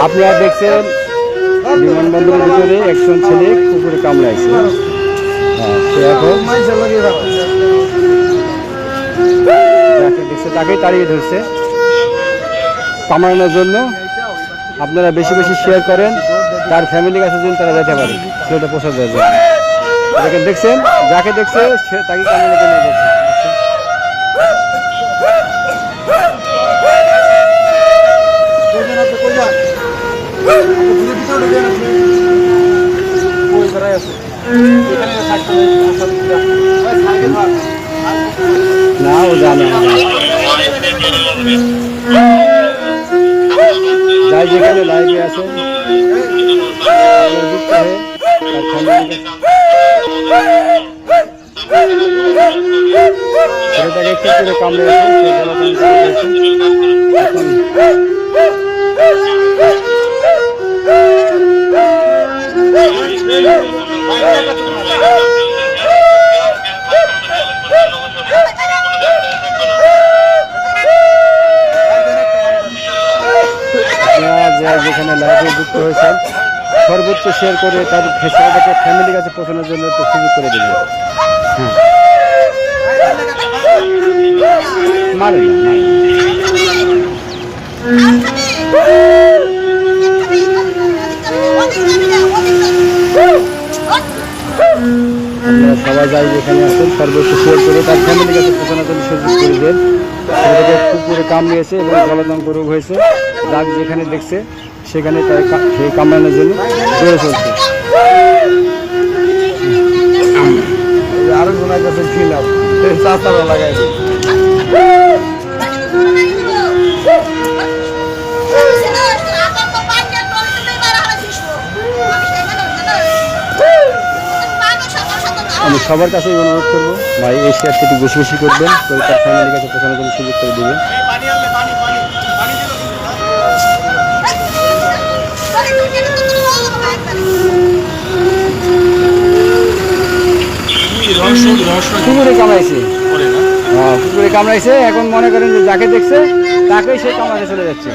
আপনারা দেখছেন বিমানবন্দরের ভিতরে একজন ছেলে কুকুরে কামড়াইছে। সে এখন যাকে দেখছে তাকেই তাড়িয়ে ধরছে কামড়ানোর জন্য। আপনারা বেশি বেশি শেয়ার করেন, তার ফ্যামিলির কাছে যেন তারা যেতে পারে, সেটা পৌঁছে দেওয়ার জন্য। যাকে দেখছেন, যাকে দেখছে সে তাকে কামড়ানো নিয়ে যাচ্ছে। না ও জানে যাই যেখানে লাইভে আছে ছেলেটাকে একটু করে কামড়ে যেখানে লাইভে যুক্ত হয়েছেন সর্বোচ্চ শেয়ার করে তার ছেলেটাকে ফ্যামিলির কাছে পৌঁছানোর জন্য একটু সুযোগ করে দেবেন। মারে না আপনারা সবাই যাই যেখানে আছেন সর্বোচ্চ শেয়ার করে তার ফ্যামিলির কাছে পৌঁছানোর জন্য সুযোগ করে দেন। ছেলেটাকে কুকুরে কামড়িয়েছে এবং জলদঙ্ক রোগ হয়েছে। যাক যেখানে দেখছে সেখানে তাই সেই কামড়ানোর জন্য দৌড়ে চলছে। আরো জনের কাছে ছিলাম চাষারা লাগাই আমি সবার কাছে অনুরোধ করবো ভাই এই শেয়ারটি একটু বেশি বেশি করবেন, করে তার ফ্যামিলির কাছে পৌঁছানোর জন্য সুযোগ করে দেবেন। কুকুরে কামড়াইছে, কুকুরে কামড়াইছে। এখন মনে করেন যে যাকে দেখছে তাকেই সে কামড়াতে চলে যাচ্ছে।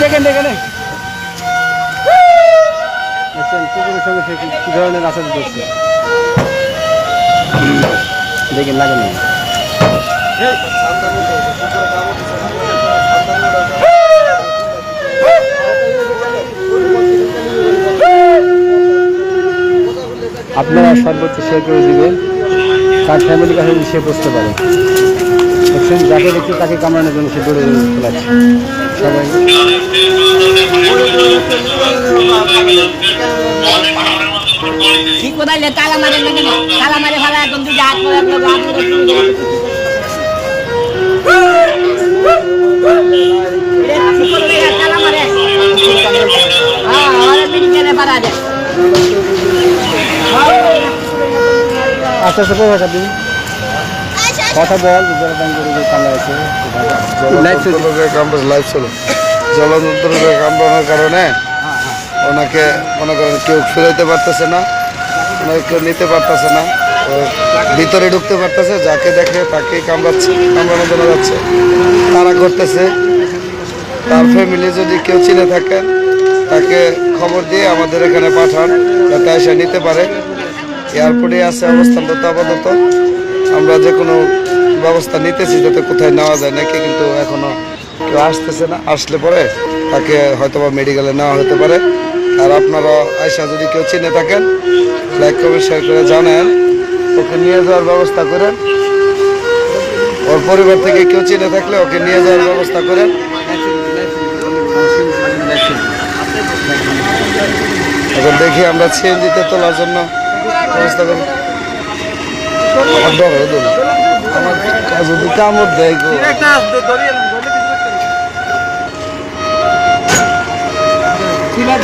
দেখেন দেখেন কুকুরের সঙ্গে সে কি ধরনের আচরণ করছে দেখেন, লাগে না। আপনারা সর্বোচ্চ শেয়ার করে দিবেন, তার ফ্যামিলির কাছে সে বুঝতে পারে। দেখছেন যাকে দেখছে তাকে কামড়ানোর জন্য সে দৌড়ে ফেলাচ্ছে। সবাই তালা মারে তালা মারে ভালো একদম তালা মারে আস্তে আস্তে কথা দিন, কথা বল। লাইভ চলো জলযন্ত্র কামড়ানোর কারণে ওনাকে মনে করেন কেউ ফেরাইতে পারতেছে না, ওনাকে কেউ নিতে পারতেছে না, ভিতরে ঢুকতে পারতেছে। যাকে দেখে তাকে কামড়াচ্ছে, কামড়ানোর জন্য যাচ্ছে, তারা করতেছে। তার ফ্যামিলি যদি কেউ চিনে থাকেন তাকে খবর দিয়ে আমাদের এখানে পাঠান, যাতে এসে নিতে পারে। এয়ারপোর্টে আছে অবস্থানরত আপাতত। আমরা যে কোনো ব্যবস্থা নিতেছি যাতে কোথায় নেওয়া যায় নাকি, কিন্তু এখনও কেউ আসতেছে না। আসলে পরে তাকে হয়তো বা মেডিকেলে নেওয়া হতে পারে। আর আপনারা আয়সা যদি কেউ চিনে থাকেন লাইক কমেন্ট শেয়ার করে জানেন, ওকে নিয়ে যাওয়ার ব্যবস্থা করেন। ওর পরিবার থেকে কেউ চিনে থাকলে ওকে নিয়ে যাওয়ার ব্যবস্থা করেন। এখন দেখি আমরা সিএনজিতে তোলার জন্য ব্যবস্থা করি। আমার ডর হতো না, আমার যদি কামড় দেয় গো।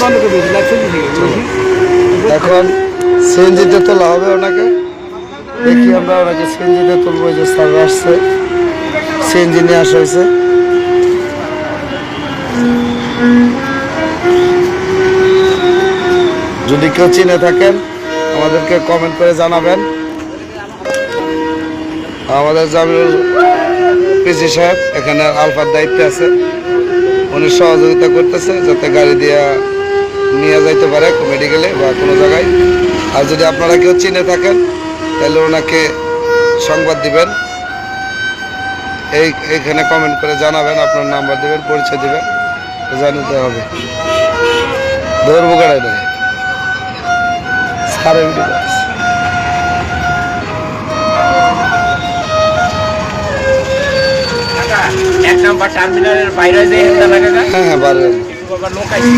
বন্ধ করে দিয়েছি। এখন সিএনজিতে তোলা হবে ওনাকে। দেখি আমরা ওনাকে সিএনজিতে তুলবো। যে স্যার আসছে, সিএনজি নিয়ে আসা হয়েছে। যদি কেউ চিনে থাকেন আমাদেরকে কমেন্ট করে জানাবেন। আমাদের জামিউল পিসি সাহেব এখানে আলফার দায়িত্বে আছে, উনি সহযোগিতা করতেছে যাতে গাড়ি দিয়ে নিয়ে যাইতে পারে মেডিকেলে বা কোনো জায়গায়। আর যদি আপনারা কেউ চিনে থাকেন তাহলে ওনাকে সংবাদ দিবেন, এইখানে কমেন্ট করে জানাবেন, আপনার নাম্বার দেবেন, পরিচয় দেবেন, জানাতে হবে। ধরবো গাড়াই দেয় সারে ভিডিও। এক নাম্বার টার্মিনালের বাইরে যে হেলটা লাগা গা। হ্যাঁ হ্যাঁ বাইরে বাবার লোক আইছে।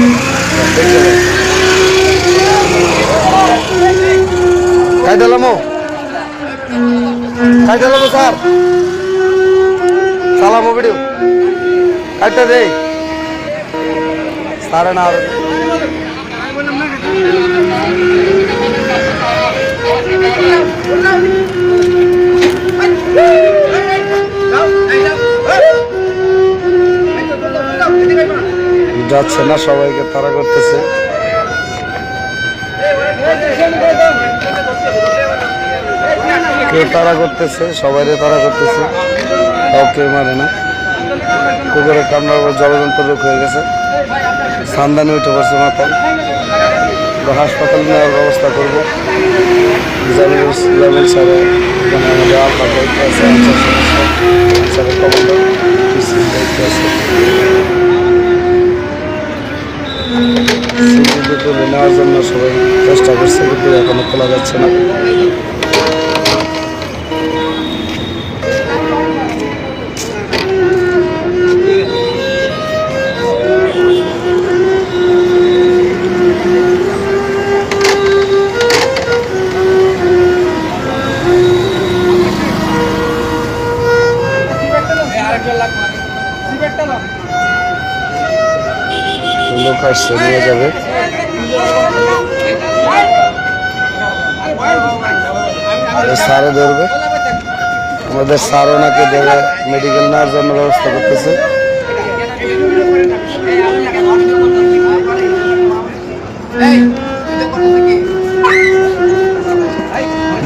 কাই দিলামো স্যার, সালামো ভিডিও কাইটা দেই সারে না আর যাচ্ছে না, সবাইকে তাড়া করতেছে। কেউ তাড়া করতেছে, সবাই তাড়া করতেছে, কেউ মানে না। কুকুরের কামড়ার উপর জলযন্ত্র রোগ হয়ে গেছে, সান্দানি উঠে পড়ছে মাথায়। হাসপাতাল নেওয়ার ব্যবস্থা করবো। জামিল স্যারে এখানে আমাদের আলফার দায়িত্ব আছে, স্যারের কমান্ডার দায়িত্ব আছে। তুলে নেওয়ার জন্য সবাই চেষ্টা করছে, কিন্তু এখনো তোলা যাচ্ছে না। লোক আসছে, নিয়ে যাবে। স্যারে ধরবে, আমাদের স্যার ওনাকে ধরে মেডিকেল নেওয়ার জন্য ব্যবস্থা করতেছে।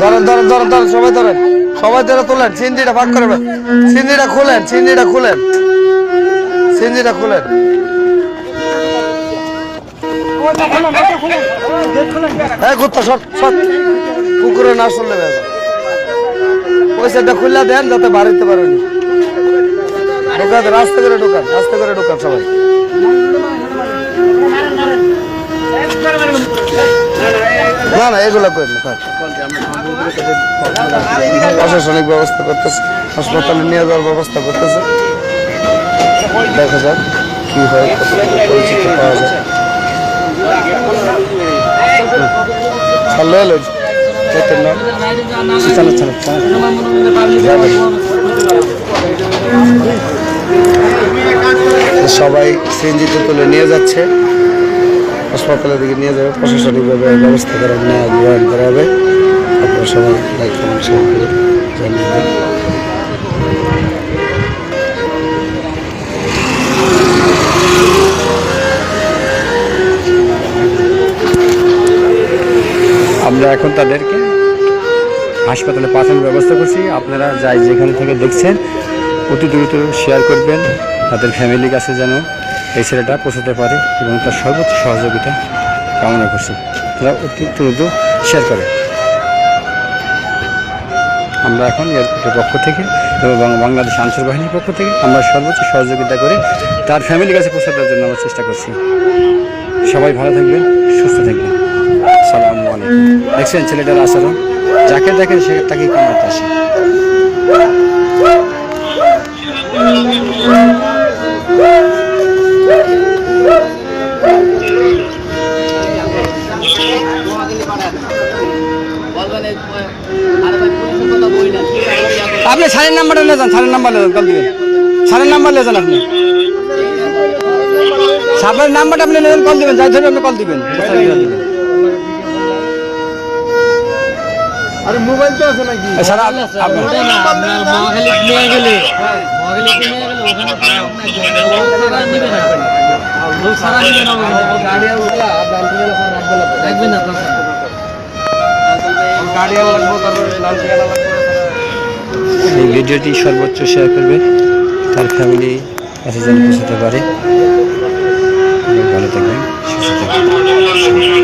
ধরেন ধরেন ধরেন ধরেন, সবাই ধরেন, সবাই ধরে তোলেন। সিন্দিটা ভাগ করে, সিন্দিটা খুলেন, সিন্দিটা খুলেন, সিন্দিটা খুলেন। পুকুরে না শুনলে পয়সাটা খুললে দেন যাতে বাড়িতে পারেনি। ঢোকান, আস্তে করে ঢোকান, আস্তে করে ঢোকান সবাই। না না এগুলো করেন না, প্রশাসনিক ব্যবস্থা করতেছে, হাসপাতালে নিয়ে যাওয়ার ব্যবস্থা করতেছে। দেখা যাক কি হয়, পরিচিত পাওয়া যায়। সবাই সিএনজিতে তুলে নিয়ে যাচ্ছে, হাসপাতালের দিকে নিয়ে যাবে, প্রশাসনিকভাবে ব্যবস্থা গ্রহণ করা হবে। আপনারা সবাই দায়িত্ব জানিয়ে দেন। আমরা এখন তাদেরকে হাসপাতালে পাঠানোর ব্যবস্থা করছি। আপনারা যাই যেখান থেকে দেখছেন অতি দ্রুত শেয়ার করবেন, তাদের ফ্যামিলির কাছে যেন এই ছেলেটা পৌঁছাতে পারে এবং তার সর্বোচ্চ সহযোগিতা কামনা করছি। তারা অতি দ্রুত শেয়ার করে। আমরা এখন এয়ারপোর্টের পক্ষ থেকে এবং বাংলাদেশ আনসার বাহিনীর পক্ষ থেকে আমরা সর্বোচ্চ সহযোগিতা করে তার ফ্যামিলির কাছে পৌঁছে দেওয়ার জন্য আমরা চেষ্টা করছি। সবাই ভালো থাকবেন, সুস্থ থাকবেন। আসসালামু আলাইকুম। দেখছেন ছেলেটার আচরণ, যাকে দেখেন সে তাকে কামড়াতে আসে। আপনি সারের নাম্বারটা নিয়ে যান, সারের নাম্বার নিয়ে যান, কল দিবেন। সারের নাম্বার নিয়ে যান, আপনি সারের নাম্বারটা আপনি নিয়ে যান, কল দিবেন, যাই ধরে আপনি কল দিবেন। আরে মোবাইল তো আছে নাকি স্যার এই ভিডিওটি সর্বোচ্চ শেয়ার করবে, তার ফ্যামিলি কাছে যেন পৌঁছাতে পারে। ভালো থাকবেন, সুস্থ থাকবেন।